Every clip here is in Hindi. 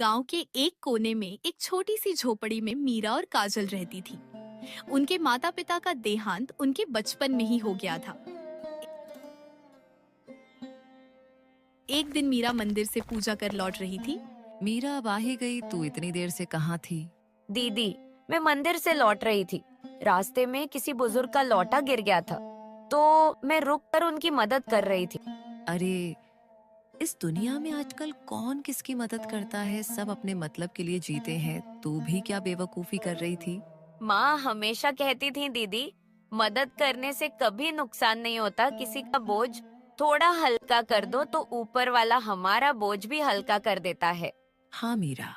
गांव के एक कोने में एक छोटी सी झोपड़ी में मीरा और काजल रहती थी। उनके माता पिता का देहांत उनके बचपन में ही हो गया था। एक दिन मीरा मंदिर से पूजा कर लौट रही थी। मीरा अब आ ही गई, तू इतनी देर से कहाँ थी? दीदी, मैं मंदिर से लौट रही थी। रास्ते में किसी बुजुर्ग का लौटा गिर गया था, तो मैं रुक कर उनकी मदद कर रही थी। अरे, इस दुनिया में आजकल कौन किसकी मदद करता है? सब अपने मतलब के लिए जीते हैं। तू भी क्या बेवकूफी कर रही थी? माँ हमेशा कहती थी दीदी, मदद करने से कभी नुकसान नहीं होता। किसी का बोझ थोड़ा हल्का कर दो तो ऊपर वाला हमारा बोझ भी हल्का कर देता है। हाँ मीरा,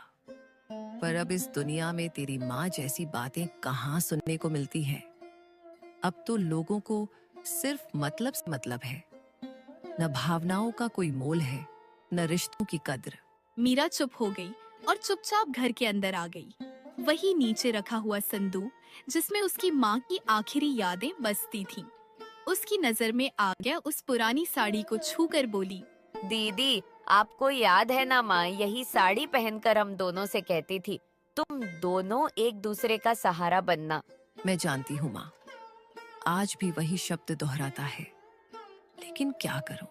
पर अब इस दुनिया में तेरी माँ जैसी बातें कहाँ सुनने को मिलती हैं। अब तो लोगों को सिर्फ मतलब से मतलब है, न भावनाओं का कोई मोल है, न रिश्तों की कद्र। मीरा चुप हो गई और चुपचाप घर के अंदर आ गई। वही नीचे रखा हुआ संदूक जिसमें उसकी माँ की आखिरी यादें बसती थीं। उसकी नजर में आ गया उस पुरानी साड़ी को छूकर बोली, दीदी, आपको याद है ना माँ, यही साड़ी पहनकर हम दोनों से कहती थी, तुम दोनों एक दूसरे का सहारा बनना। मैं जानती हूँ माँ, आज भी वही शब्द दोहराता है, लेकिन क्या करूं?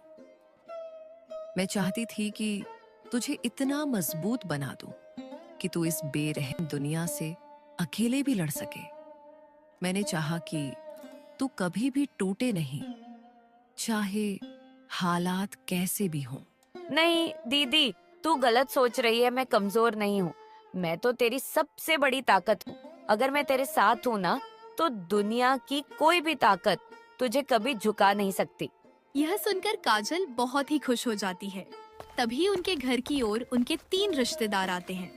मैं चाहती थी कि तुझे इतना मजबूत बना दूं कि तू इस बेरहम दुनिया से अकेले भी लड़ सके। मैंने चाहा कि तू कभी भी टूटे नहीं, चाहे हालात कैसे भी हों। नहीं दीदी, तू गलत सोच रही है। मैं कमजोर नहीं हूँ, मैं तो तेरी सबसे बड़ी ताकत हूँ। अगर मैं तेरे साथ हूँ ना, तो दुनिया की कोई भी ताकत तुझे कभी झुका नहीं सकती। यह सुनकर काजल बहुत ही खुश हो जाती है। तभी उनके घर की ओर उनके 3 रिश्तेदार आते हैं,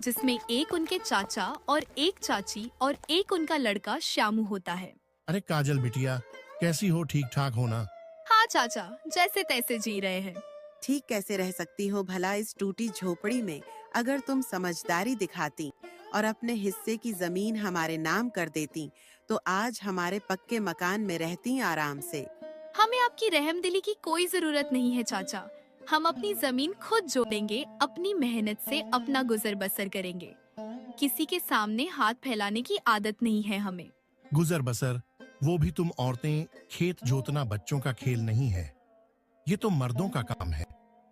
जिसमें एक उनके चाचा और एक चाची और एक उनका लड़का श्यामू होता है। अरे काजल बिटिया, कैसी हो? ठीक ठाक हो ना? हाँ चाचा, जैसे तैसे जी रहे हैं। ठीक कैसे रह सकती हो भला इस टूटी झोपड़ी में? अगर तुम समझदारी दिखाती और अपने हिस्से की जमीन हमारे नाम कर देती तो आज हमारे पक्के मकान में रहती आराम से। हमें आपकी रहमदिली की कोई जरूरत नहीं है चाचा। हम अपनी जमीन खुद जोड़ेंगे, अपनी मेहनत से अपना गुजर बसर करेंगे। किसी के सामने हाथ फैलाने की आदत नहीं है हमें। गुजर बसर, वो भी तुम औरतें? खेत जोतना बच्चों का खेल नहीं है, ये तो मर्दों का काम है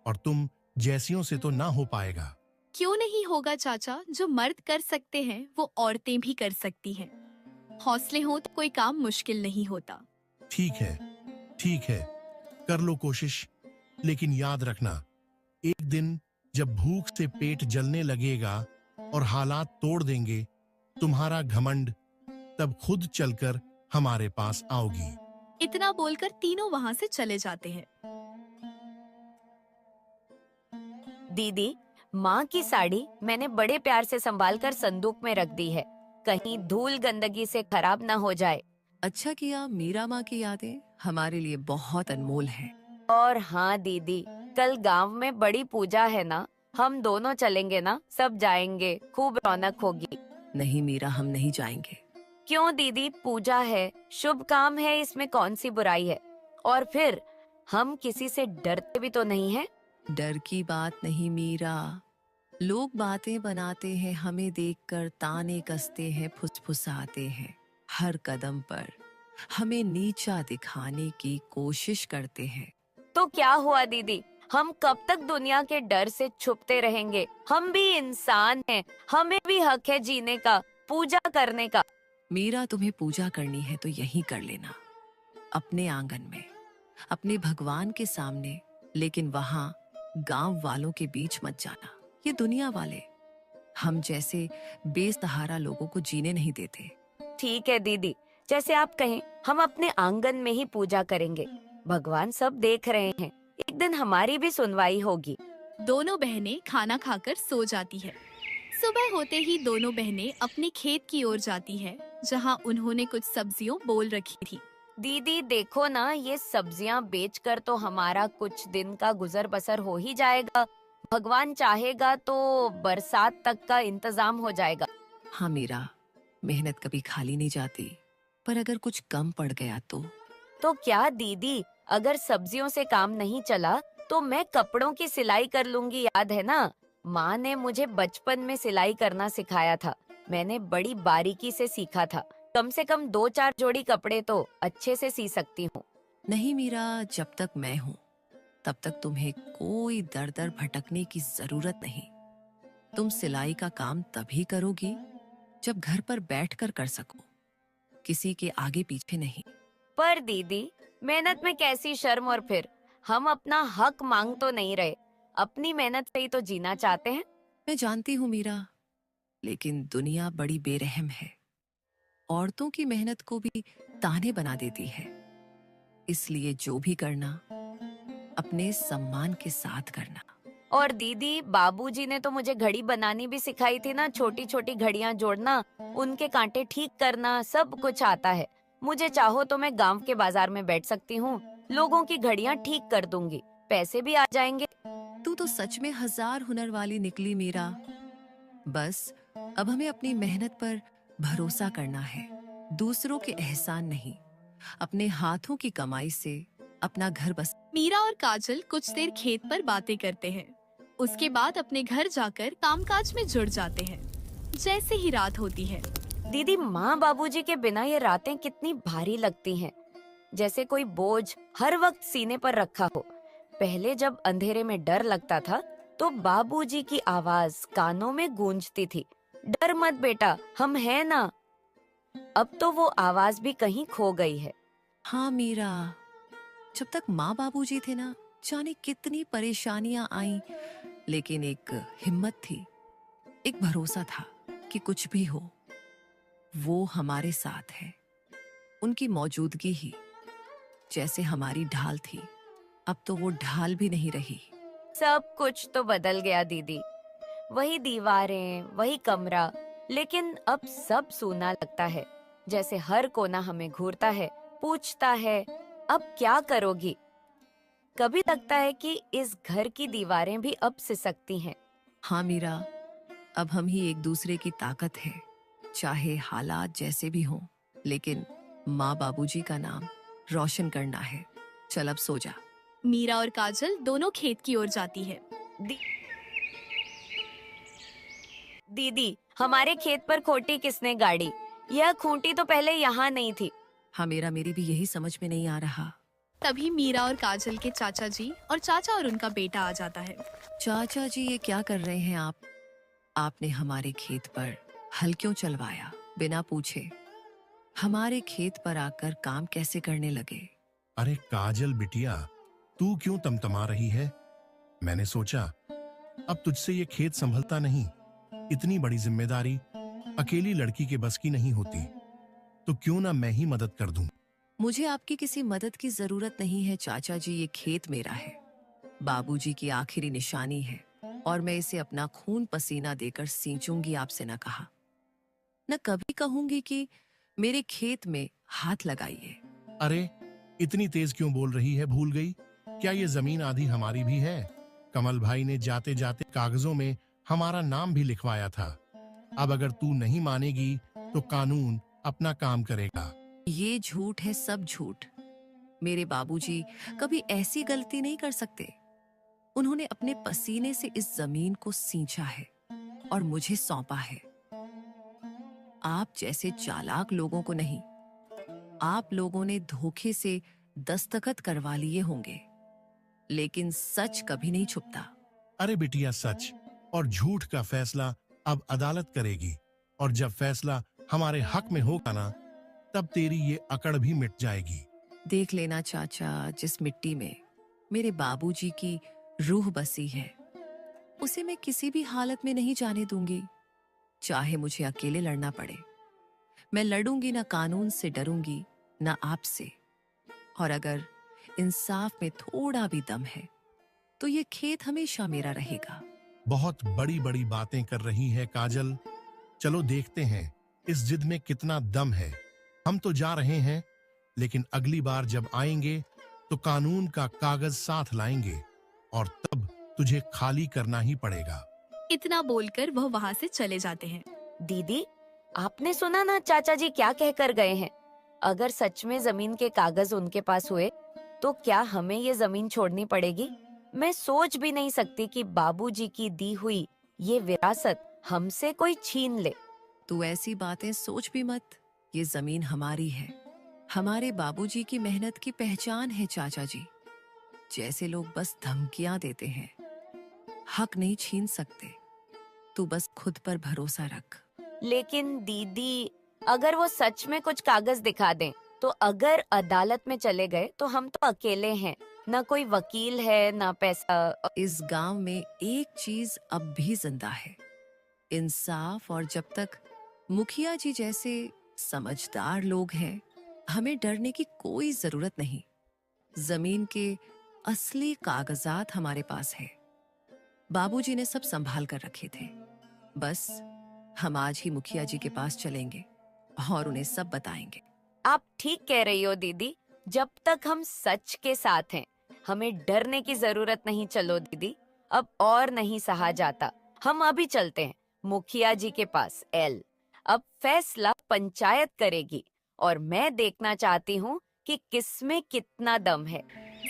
और तुम जैसियों से तो ना हो पाएगा। क्यों नहीं होगा चाचा? जो मर्द कर सकते हैं वो औरतें भी कर सकती हैं। हौसले हो तो कोई काम मुश्किल नहीं होता। ठीक है, ठीक है, कर लो कोशिश, लेकिन याद रखना, एक दिन जब भूख से पेट जलने लगेगा और हालात तोड़ देंगे तुम्हारा घमंड, तब खुद चलकर हमारे पास आओगी। इतना बोलकर तीनों वहाँ से चले जाते हैं। दीदी, माँ की साड़ी मैंने बड़े प्यार से संभाल कर संदूक में रख दी है, कहीं धूल गंदगी से खराब ना हो जाए। अच्छा किया, मीरा माँ की यादें हमारे लिए बहुत अनमोल हैं। और हाँ दीदी, कल गांव में बड़ी पूजा है ना, हम दोनों चलेंगे ना? सब जाएंगे, खूब रौनक होगी। नहीं मीरा, हम नहीं जाएंगे। क्यों दीदी? पूजा है, शुभ काम है, इसमें कौन सी बुराई है? और फिर हम किसी से डरते भी तो नहीं है। डर की बात नहीं मीरा, लोग बातें बनाते हैं, हमें देखकर ताने कसते हैं, फुसफुसाते हैं, हर कदम पर हमें नीचा दिखाने की कोशिश करते हैं। तो क्या हुआ दीदी, हम कब तक दुनिया के डर से छुपते रहेंगे? हम भी इंसान हैं, हमें भी हक है जीने का, पूजा करने का। मीरा, तुम्हें पूजा करनी है तो यहीं कर लेना, अपने आंगन में, अपने भगवान के सामने, लेकिन वहां गांव वालों के बीच मत जाना। ये दुनिया वाले हम जैसे बेसहारा लोगों को जीने नहीं देते। ठीक है दीदी, जैसे आप कहें, हम अपने आंगन में ही पूजा करेंगे। भगवान सब देख रहे हैं, एक दिन हमारी भी सुनवाई होगी। दोनों बहनें खाना खाकर सो जाती है। सुबह होते ही दोनों बहनें अपने खेत की ओर जाती है, जहां उन्होंने कुछ सब्जियों बोल रखी थी। दीदी देखो ना, ये सब्जियां बेचकर तो हमारा कुछ दिन का गुजर बसर हो ही जाएगा। भगवान चाहेगा तो बरसात तक का इंतजाम हो जाएगा। हाँ मीरा, मेहनत कभी खाली नहीं जाती, पर अगर कुछ कम पड़ गया तो क्या दीदी, अगर सब्जियों से काम नहीं चला तो मैं कपड़ों की सिलाई कर लूंगी, याद है ना? माँ ने मुझे बचपन में सिलाई करना सिखाया था। मैंने बड़ी बारीकी से सीखा था। कम से कम 2-4 जोड़ी कपड़े तो अच्छे से सी सकती हूँ। नहीं मीरा, जब तक मैं हूं तब तक तुम्हें कोई दर दर भटकने की जरूरत नहीं। तुम सिलाई का काम तभी करोगी जब घर पर बैठकर कर सको, किसी के आगे पीछे नहीं। पर दीदी, मेहनत में कैसी शर्म, और फिर हम अपना हक मांग तो नहीं रहे, अपनी मेहनत से ही तो जीना चाहते हैं। मैं जानती हूँ मीरा, लेकिन दुनिया बड़ी बेरहम है। औरतों की मेहनत को भी ताने बना देती है। इसलिए जो भी करना अपने सम्मान के साथ करना। और दीदी, बाबूजी ने तो मुझे घड़ी बनानी भी सिखाई थी ना। छोटी छोटी घड़ियां जोड़ना, उनके कांटे ठीक करना, सब कुछ आता है मुझे। चाहो तो मैं गांव के बाजार में बैठ सकती हूँ, लोगों की घड़ियां ठीक कर दूंगी, पैसे भी आ जाएंगे। तू तो सच में 1000 हुनर वाली निकली मीरा। बस अब हमें अपनी मेहनत पर भरोसा करना है, दूसरों के एहसान नहीं। अपने हाथों की कमाई से अपना घर बस। मीरा और काजल कुछ देर खेत पर बातें करते हैं। उसके बाद अपने घर जाकर कामकाज में जुड़ जाते हैं। जैसे ही रात होती है, दीदी, माँ बाबूजी के बिना ये रातें कितनी भारी लगती हैं, जैसे कोई बोझ हर वक्त सीने पर रखा हो। पहले जब अंधेरे में डर लगता था तो बाबूजी की आवाज कानों में गूंजती थी, डर मत बेटा, हम हैं ना। अब तो वो आवाज भी कहीं खो गई है। हाँ मीरा, जब तक माँ बाबूजी थे ना, जाने कितनी परेशानियां आई, लेकिन एक हिम्मत थी, एक भरोसा था कि कुछ भी हो वो हमारे साथ है। उनकी मौजूदगी ही जैसे हमारी ढाल थी। अब तो वो ढाल भी नहीं रही। सब कुछ तो बदल गया दीदी, वही दीवारें, वही कमरा, लेकिन अब सब सूना लगता है। जैसे हर कोना हमें घूरता है, पूछता है अब क्या करोगी। कभी लगता है कि इस घर की दीवारें भी अब सिसकती हैं। हाँ मीरा, अब हम ही एक दूसरे की ताकत है, चाहे हालात जैसे भी हों, लेकिन माँ बाबूजी का नाम रोशन करना है। चल अब सो जा। मीरा और काजल दोनों खेत की ओर जाती है। दीदी, हमारे खेत पर खोटी किसने गाड़ी? यह खूंटी तो पहले यहाँ नहीं थी। हाँ मेरा, मेरी भी यही समझ में नहीं आ रहा। तभी मीरा और काजल के चाचा जी और चाचा और उनका बेटा आ जाता है। चाचा जी, ये क्या कर रहे हैं आप? आपने हमारे खेत पर हल क्यों चलवाया बिना पूछे? हमारे खेत पर आकर काम कैसे करने लगे? अरे काजल बिटिया, तू क्यों तमतमा रही है? मैंने सोचा अब तुझसे ये खेत संभलता नहीं। इतनी बड़ी जिम्मेदारी अकेली लड़की के बस की नहीं होती, तो क्यों ना मैं ही मदद कर दूं। मुझे आपकी किसी मदद की जरूरत नहीं है चाचा जी। ये खेत मेरा है, बाबूजी की आखिरी निशानी है, और मैं इसे अपना खून पसीना देकर सींचूंगी। आपसे न कहा, न कभी कहूंगी कि मेरे खेत में हाथ लगाइए। अरे इतनी तेज क्यों बोल रही है? भूल गई क्या ये जमीन आधी हमारी भी है? कमल भाई ने जाते जाते कागजों में हमारा नाम भी लिखवाया था। अब अगर तू नहीं मानेगी तो कानून अपना काम करेगा। ये झूठ है, सब झूठ। मेरे बाबूजी कभी ऐसी गलती नहीं कर सकते। उन्होंने अपने पसीने से इस जमीन को सींचा है और मुझे सौंपा है। आप जैसे चालाक लोगों को नहीं। आप लोगों ने धोखे से दस्तखत करवा लिए होंगे, लेकिन सच कभी नहीं छुपता। अरे बिटिया, सच और झूठ का फैसला अब अदालत करेगी, और जब फैसला हमारे हक में होगा ना, तब तेरी ये अकड़ भी मिट जाएगी। देख लेना चाचा, जिस मिट्टी में मेरे बाबूजी की रूह बसी है, उसे मैं किसी भी हालत में नहीं जाने दूंगी, चाहे मुझे अकेले लड़ना पड़े। मैं लड़ूंगी, ना कानून से डरूंगी, ना आपसे। और अगर इंसाफ में थोड़ा भी दम है तो ये खेत हमेशा मेरा रहेगा। बहुत बड़ी बड़ी बातें कर रही है काजल। चलो देखते हैं इस जिद में कितना दम है। हम तो जा रहे हैं, लेकिन अगली बार जब आएंगे तो कानून का कागज साथ लाएंगे, और तब तुझे खाली करना ही पड़ेगा। इतना बोलकर वह वहाँ से चले जाते हैं। दीदी, आपने सुना ना चाचा जी क्या कह कर गए हैं? अगर सच में जमीन के कागज उनके पास हुए तो क्या हमें ये जमीन छोड़नी पड़ेगी? मैं सोच भी नहीं सकती कि बाबूजी की दी हुई ये विरासत हमसे कोई छीन ले। तू ऐसी बातें सोच भी मत। ये जमीन हमारी है, हमारे बाबूजी की मेहनत की पहचान है चाचा जी। जैसे लोग बस धमकियां देते हैं, हक नहीं छीन सकते। तू बस खुद पर भरोसा रख। लेकिन दीदी, अगर वो सच में कुछ कागज दिखा दें, तो अगर अदालत में चले गए तो हम तो अकेले हैं, ना कोई वकील है ना पैसा। इस गांव में एक चीज अब भी जिंदा है, इंसाफ। और जब तक मुखिया जी जैसे समझदार लोग हैं, हमें डरने की कोई जरूरत नहीं। जमीन के असली कागजात हमारे पास है। बाबूजी ने सब संभाल कर रखे थे। बस हम आज ही मुखिया जी के पास चलेंगे और उन्हें सब बताएंगे। आप ठीक कह रही हो दीदी, जब तक हम सच के साथ हैं, हमें डरने की जरूरत नहीं। चलो दीदी, अब और नहीं सहा जाता, हम अभी चलते हैं मुखिया जी के पास। अब फैसला पंचायत करेगी और मैं देखना चाहती हूँ कि किसमें कितना दम है।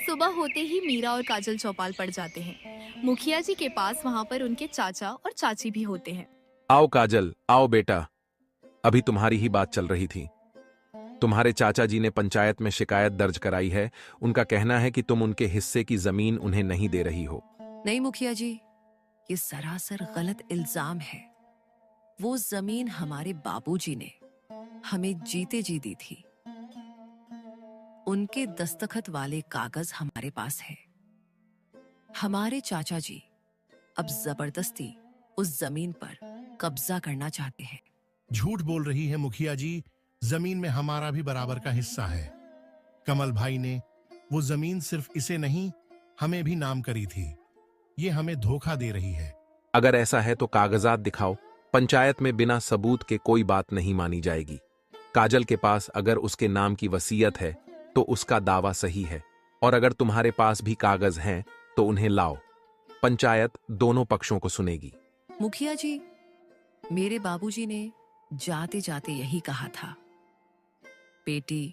सुबह होते ही मीरा और काजल चौपाल पड़ जाते हैं। मुखिया जी के पास वहाँ पर उनके चाचा और चाची भी होते हैं। आओ काजल, आओ बेटा। अभी तुम्हारी ही बात चल रही थी। तुम्हारे चाचा जी ने पंचायत में शिकायत दर्ज कराई है। उनका कहना है कि तुम उनके हिस्से की जमीन उन्हें नहीं दे रही हो। नहीं मुखिया जी, ये सरासर गलत इल्जाम है। वो जमीन हमारे बाबूजी ने हमें जीते जी दी थी। उनके दस्तखत वाले कागज हमारे पास है। हमारे चाचा जी अब जबरदस्ती उस जमीन पर कब्जा करना चाहते हैं। झूठ बोल रही है मुखिया जी, जमीन में हमारा भी बराबर का हिस्सा है। कमल भाई ने वो जमीन सिर्फ इसे नहीं, हमें भी नाम करी थी। ये हमें धोखा दे रही है। अगर ऐसा है तो कागजात दिखाओ। पंचायत में बिना सबूत के कोई बात नहीं मानी जाएगी। काजल के पास अगर उसके नाम की वसीयत है तो उसका दावा सही है, और अगर तुम्हारे पास भी कागज हैं तो उन्हें लाओ। पंचायत दोनों पक्षों को सुनेगी। मुखिया जी, मेरे बाबूजी ने जाते जाते यही कहा था, बेटी,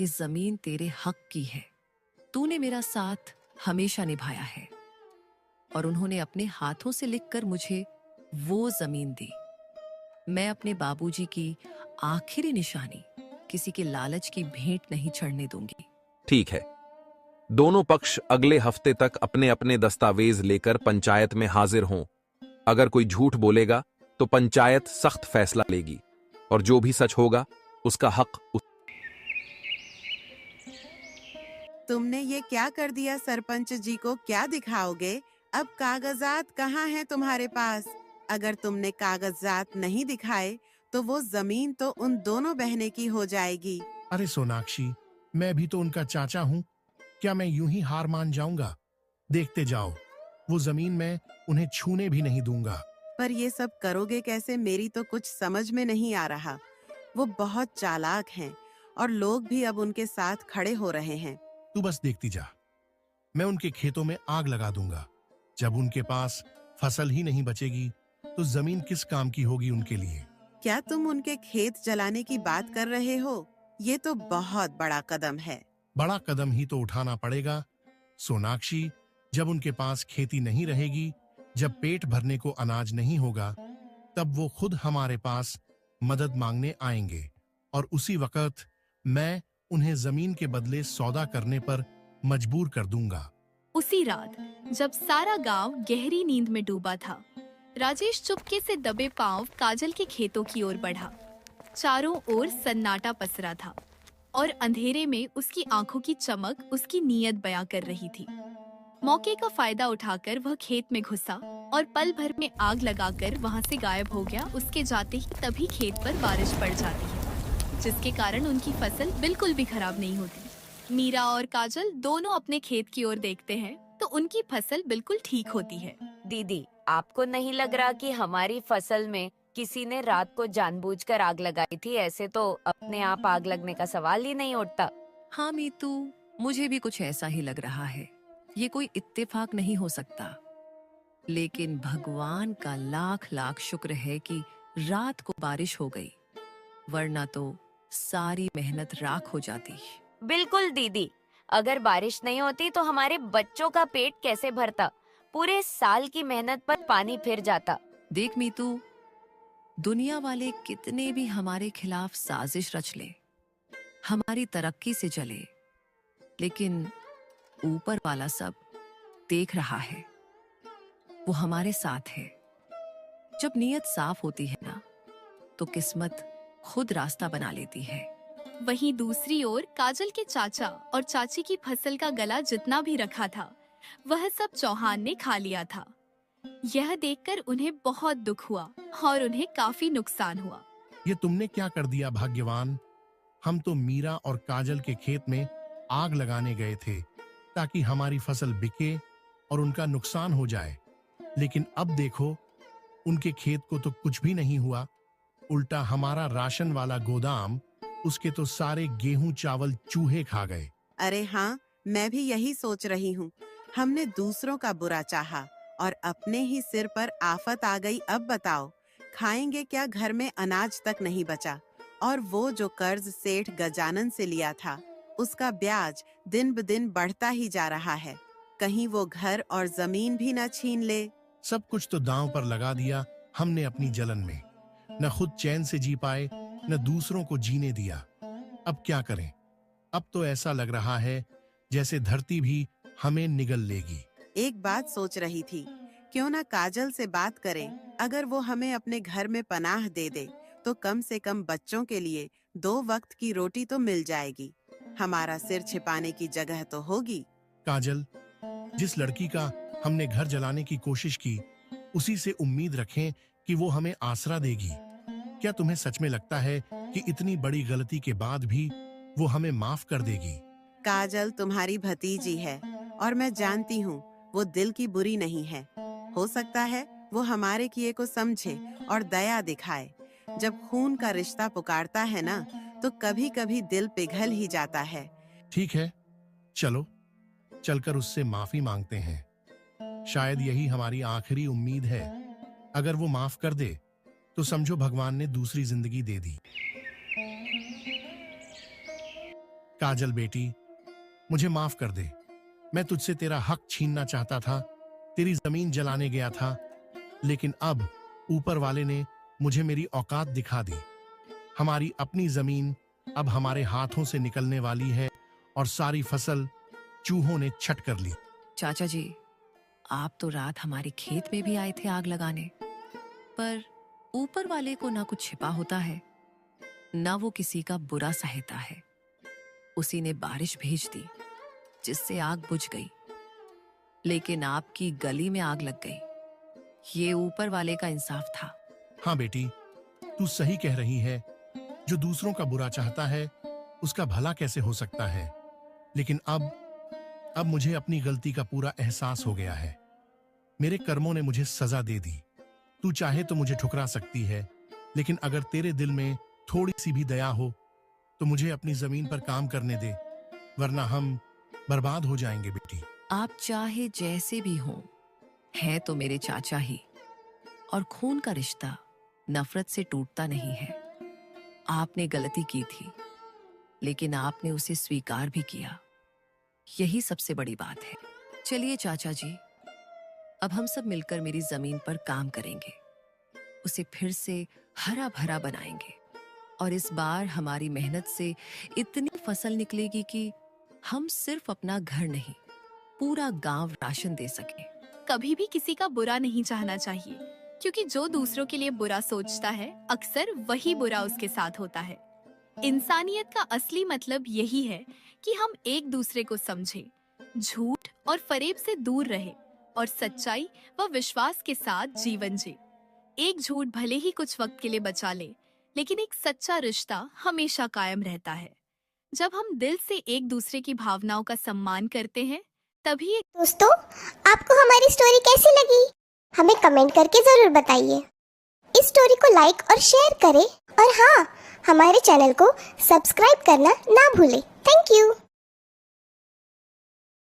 ये जमीन तेरे हक की है। तूने मेरा साथ हमेशा निभाया है और उन्होंने अपने हाथों से लिखकर मुझे वो जमीन दी। मैं अपने बाबूजी की आखिरी निशानी किसी के लालच की भेंट नहीं चढ़ने दूंगी। ठीक है, दोनों पक्ष अगले हफ्ते तक अपने अपने दस्तावेज लेकर पंचायत में हाजिर हों। अगर कोई झूठ बोलेगा तो पंचायत सख्त फैसला लेगी, और जो भी सच होगा उसका हक तुमने ये क्या कर दिया सरपंच जी को? क्या दिखाओगे? अब कागजात कहाँ हैं तुम्हारे पास? अगर तुमने कागजात नहीं दिखाए तो वो जमीन तो उन दोनों बहनें की हो जाएगी। अरे सोनाक्षी, मैं भी तो उनका चाचा हूँ। क्या मैं यूं ही हार मान जाऊंगा? देखते जाओ, वो जमीन मैं उन्हें छूने भी नहीं दूंगा। पर ये सब करोगे कैसे? मेरी तो कुछ समझ में नहीं आ रहा। वो बहुत चालाक हैं और लोग भी अब उनके साथ खड़े हो रहे हैं। तू बस देखती जा, मैं उनके खेतों में आग लगा दूंगा। जब उनके पास फसल ही नहीं बचेगी तो जमीन किस काम की होगी उनके लिए? क्या तुम उनके खेत जलाने की बात कर रहे हो? ये तो बहुत बड़ा कदम है। बड़ा कदम ही तो उठाना पड़ेगा सोनाक्षी। जब उनके पास खेती नहीं रहेगी, जब पेट भरने को अनाज नहीं होगा, तब वो खुद हमारे पास मदद मांगने आएंगे, और उसी वक्त मैं उन्हें जमीन के बदले सौदा करने पर मजबूर कर दूंगा। उसी रात जब सारा गांव गहरी नींद में डूबा था, राजेश चुपके से दबे पांव काजल के खेतों की ओर बढ़ा। चारों ओर सन्नाटा पसरा था और अंधेरे में उसकी आंखों की चमक उसकी नीयत बयां कर रही थी। मौके का फायदा उठाकर वह खेत में घुसा और पल भर में आग लगाकर वहां से गायब हो गया। उसके जाते ही तभी खेत पर बारिश पड़ जाती है, जिसके कारण उनकी फसल बिल्कुल भी खराब नहीं होती। मीरा और काजल दोनों अपने खेत की ओर देखते हैं तो उनकी फसल बिल्कुल ठीक होती है। दीदी, आपको नहीं लग रहा कि हमारी फसल में किसी ने रात को जानबूझकर आग लगाई थी? ऐसे तो अपने आप आग लगने का सवाल ही नहीं उठता। हाँ मीतू, मुझे भी कुछ ऐसा ही लग रहा है। ये कोई इत्तेफाक नहीं हो सकता, लेकिन भगवान का लाख लाख शुक्र है कि रात को बारिश हो गई, वरना तो सारी मेहनत राख हो जाती। बिल्कुल दीदी, अगर बारिश नहीं होती तो हमारे बच्चों का पेट कैसे भरता? पूरे साल की मेहनत पर पानी फिर जाता। देख मीतू, दुनिया वाले कितने भी हमारे खिलाफ साजिश रच ले, हमारी तरक्की से जले, लेकिन ऊपर वाला सब देख रहा है, वो हमारे साथ है। जब नीयत साफ होती है ना, तो किस्मत खुद रास्ता बना लेती है। वहीं दूसरी ओर काजल के चाचा और चाची की फसल का गला जितना भी रखा था वह सब चौहान ने खा लिया था। यह देखकर उन्हें बहुत दुख हुआ और उन्हें काफी नुकसान हुआ। ये तुमने क्या कर दिया भाग्यवान। हम तो मीरा और काजल के खेत में आग लगाने गए थे ताकि हमारी फसल बिके और उनका नुकसान हो जाए, लेकिन अब देखो उनके खेत को तो कुछ भी नहीं हुआ, उल्टा हमारा राशन वाला गोदाम, उसके तो सारे गेहूं चावल चूहे खा गए। अरे हाँ, मैं भी यही सोच रही हूँ। हमने दूसरों का बुरा चाहा और अपने ही सिर पर आफत आ गई। अब बताओ खाएंगे क्या, घर में अनाज तक नहीं बचा। और वो जो कर्ज सेठ गजानन से लिया था, उसका ब्याज दिन ब दिन बढ़ता ही जा रहा है। कहीं वो घर और जमीन भी न छीन ले। सब कुछ तो दांव पर लगा दिया हमने अपनी जलन में। न खुद चैन से जी पाए, न दूसरों को जीने दिया। अब क्या करें? अब तो ऐसा लग रहा है जैसे धरती भी हमें निगल लेगी। एक बात सोच रही थी, क्यों ना काजल से बात करें। अगर वो हमें अपने घर में पनाह दे दे तो कम से कम बच्चों के लिए 2 वक्त की रोटी तो मिल जाएगी। हमारा सिर छिपाने की जगह तो होगी। काजल, जिस लड़की का हमने घर जलाने की कोशिश की, उसी से उम्मीद रखें कि वो हमें आसरा देगी। क्या तुम्हें सच में लगता है कि इतनी बड़ी गलती के बाद भी वो हमें माफ कर देगी? काजल तुम्हारी भतीजी है और मैं जानती हूँ वो दिल की बुरी नहीं है। हो सकता है वो हमारे किए को समझे और दया दिखाए। जब खून का रिश्ता पुकारता है ना, तो कभी कभी दिल पिघल ही जाता है। ठीक है, चलो चलकर उससे माफी मांगते हैं। शायद यही हमारी आखिरी उम्मीद है। अगर वो माफ कर दे तो समझो भगवान ने दूसरी जिंदगी दे दी। काजल बेटी, मुझे माफ कर दे। मैं तुझसे तेरा हक छीनना चाहता था, तेरी जमीन जलाने गया था, लेकिन अब ऊपर वाले ने मुझे मेरी औकात दिखा दी। हमारी अपनी जमीन अब हमारे हाथों से निकलने वाली है और सारी फसल चूहों ने छट कर ली। चाचा जी, आप तो रात हमारे खेत में भी आए थे आग लगाने, पर ऊपर वाले को ना कुछ छिपा होता है, ना वो किसी का बुरा सहेता है। उसी ने बारिश भेज दी जिससे आग बुझ गई, लेकिन आपकी गली में आग लग गई। ये ऊपर वाले का इंसाफ था। हाँ बेटी, तू सही कह रही है। जो दूसरों का बुरा चाहता है उसका भला कैसे हो सकता है? लेकिन अब मुझे अपनी गलती का पूरा एहसास हो गया है। मेरे कर्मों ने मुझे सजा दे दी। तू चाहे तो मुझे ठुकरा सकती है, लेकिन अगर तेरे दिल में थोड़ी सी भी दया हो तो मुझे अपनी जमीन पर काम करने दे, वरना हम बर्बाद हो जाएंगे बेटी। आप चाहे जैसे भी हों, हैं तो मेरे चाचा ही, और खून का रिश्ता नफरत से टूटता नहीं है। आपने गलती की थी, लेकिन आपने उसे स्वीकार भी किया। यही सबसे बड़ी बात है। चलिए चाचा जी, अब हम सब मिलकर मेरी जमीन पर काम करेंगे, उसे फिर से हरा भरा बनाएंगे, और इस बार हमारी मेहनत से इतनी फसल निकलेगी कि हम सिर्फ अपना घर नहीं, पूरा गांव राशन दे सके। कभी भी किसी का बुरा नहीं चाहना चाहिए, क्योंकि जो दूसरों के लिए बुरा सोचता है अक्सर वही बुरा उसके साथ होता है। इंसानियत का असली मतलब यही है कि हम एक दूसरे को समझें, झूठ और फरेब से दूर रहे और सच्चाई व विश्वास के साथ जीवन जिए। एक झूठ भले ही कुछ वक्त के लिए बचा ले, लेकिन एक सच्चा रिश्ता हमेशा कायम रहता है। जब हम दिल से एक दूसरे की भावनाओं का सम्मान करते हैं, तभी दोस्तों, आपको हमारी स्टोरी कैसी लगी? हमें कमेंट करके जरूर बताइए। इस स्टोरी को लाइक और शेयर करें, और हाँ, हमारे चैनल को सब्सक्राइब करना ना भूलें। Thank you.